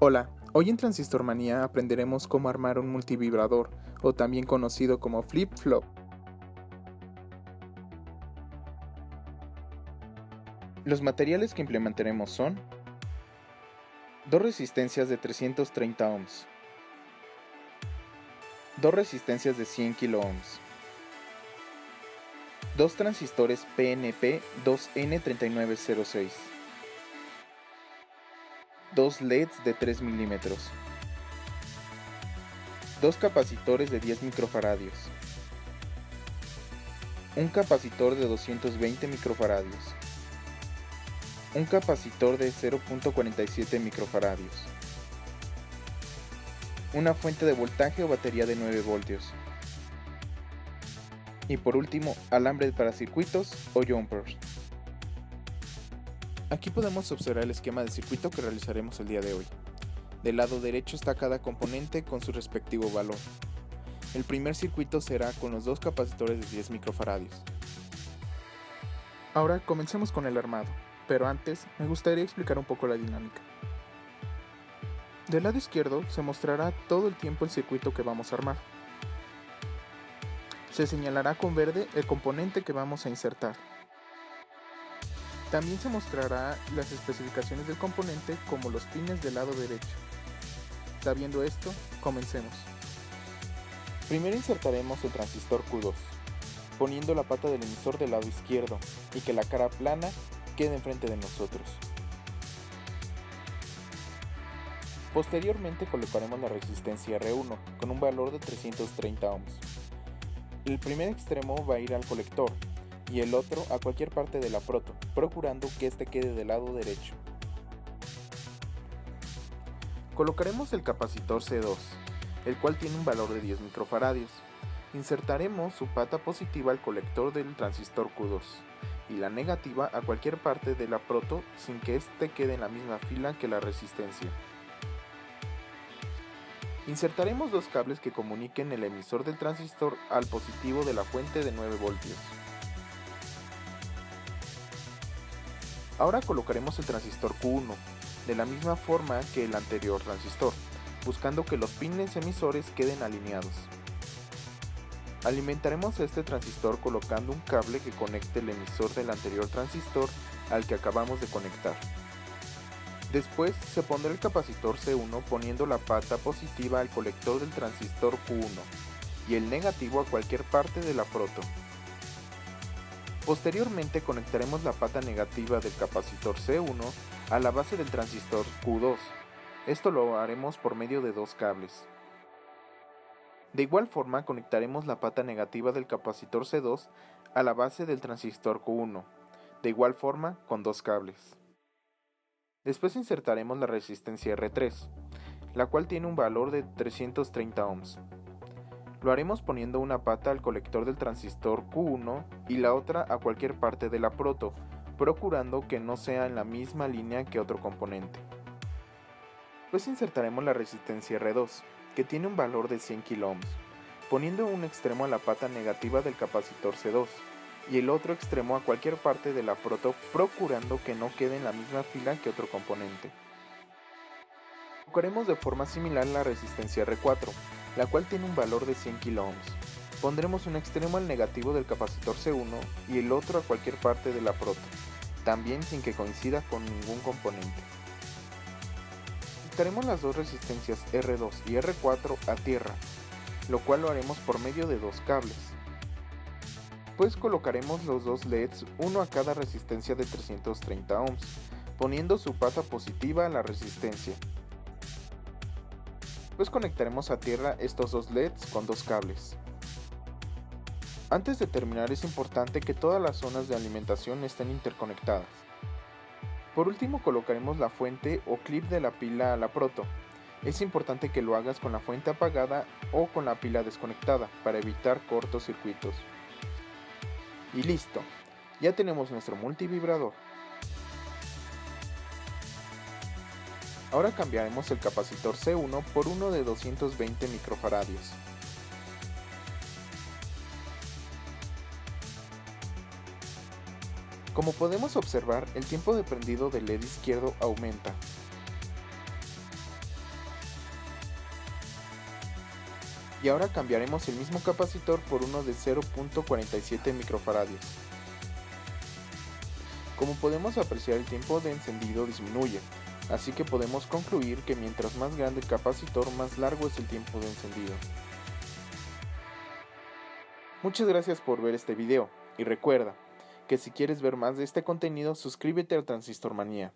Hola, hoy en Transistor Manía aprenderemos cómo armar un multivibrador, o también conocido como flip-flop. Los materiales que implementaremos son dos resistencias de 330 ohms, dos resistencias de 100 kiloohms, dos transistores PNP 2N3906, dos LEDs de 3 milímetros, dos capacitores de 10 microfaradios, un capacitor de 220 microfaradios, un capacitor de 0.47 microfaradios, una fuente de voltaje o batería de 9 voltios, y por último, alambre para circuitos o jumpers. Aquí podemos observar el esquema de circuito que realizaremos el día de hoy. Del lado derecho está cada componente con su respectivo valor. El primer circuito será con los dos capacitores de 10 microfaradios. Ahora comencemos con el armado, pero antes me gustaría explicar un poco la dinámica. Del lado izquierdo se mostrará todo el tiempo el circuito que vamos a armar. Se señalará con verde el componente que vamos a insertar. También se mostrará las especificaciones del componente como los pines del lado derecho. Sabiendo esto, comencemos. Primero insertaremos el transistor Q2, poniendo la pata del emisor del lado izquierdo y que la cara plana quede enfrente de nosotros. Posteriormente colocaremos la resistencia R1 con un valor de 330 ohms. El primer extremo va a ir al colector y el otro a cualquier parte de la proto, procurando que este quede del lado derecho. Colocaremos el capacitor C2, el cual tiene un valor de 10 microfaradios. Insertaremos su pata positiva al colector del transistor Q2 y la negativa a cualquier parte de la proto sin que éste quede en la misma fila que la resistencia. Insertaremos dos cables que comuniquen el emisor del transistor al positivo de la fuente de 9 voltios. Ahora colocaremos el transistor Q1 de la misma forma que el anterior transistor, buscando que los pines emisores queden alineados. Alimentaremos este transistor colocando un cable que conecte el emisor del anterior transistor al que acabamos de conectar. Después se pondrá el capacitor C1 poniendo la pata positiva al colector del transistor Q1 y el negativo a cualquier parte de la proto. Posteriormente conectaremos la pata negativa del capacitor C1 a la base del transistor Q2. Esto lo haremos por medio de dos cables. De igual forma conectaremos la pata negativa del capacitor C2 a la base del transistor Q1, de igual forma con dos cables. Después insertaremos la resistencia R3, la cual tiene un valor de 330 ohms. Lo haremos poniendo una pata al colector del transistor Q1 y la otra a cualquier parte de la proto, procurando que no sea en la misma línea que otro componente. Después insertaremos la resistencia R2, que tiene un valor de 100 kiloohms, poniendo un extremo a la pata negativa del capacitor C2 y el otro extremo a cualquier parte de la proto, procurando que no quede en la misma fila que otro componente. Colocaremos de forma similar la resistencia R4, la cual tiene un valor de 100 kiloohms. Pondremos un extremo al negativo del capacitor C1 y el otro a cualquier parte de la proto, también sin que coincida con ningún componente. Conectaremos las dos resistencias R2 y R4 a tierra, lo cual lo haremos por medio de dos cables. Después colocaremos los dos LEDs, uno a cada resistencia de 330 ohms, poniendo su pata positiva a la resistencia. Después conectaremos a tierra estos dos LEDs con dos cables. Antes de terminar es importante que todas las zonas de alimentación estén interconectadas. Por último colocaremos la fuente o clip de la pila a la proto. Es importante que lo hagas con la fuente apagada o con la pila desconectada para evitar cortocircuitos. Y listo, ya tenemos nuestro multivibrador. Ahora cambiaremos el capacitor C1 por uno de 220 microfaradios. Como podemos observar, el tiempo de prendido del LED izquierdo aumenta. Y ahora cambiaremos el mismo capacitor por uno de 0.47 microfaradios. Como podemos apreciar, el tiempo de encendido disminuye, así que podemos concluir que mientras más grande el capacitor, más largo es el tiempo de encendido. Muchas gracias por ver este video, y recuerda que si quieres ver más de este contenido, suscríbete a Transistor Manía.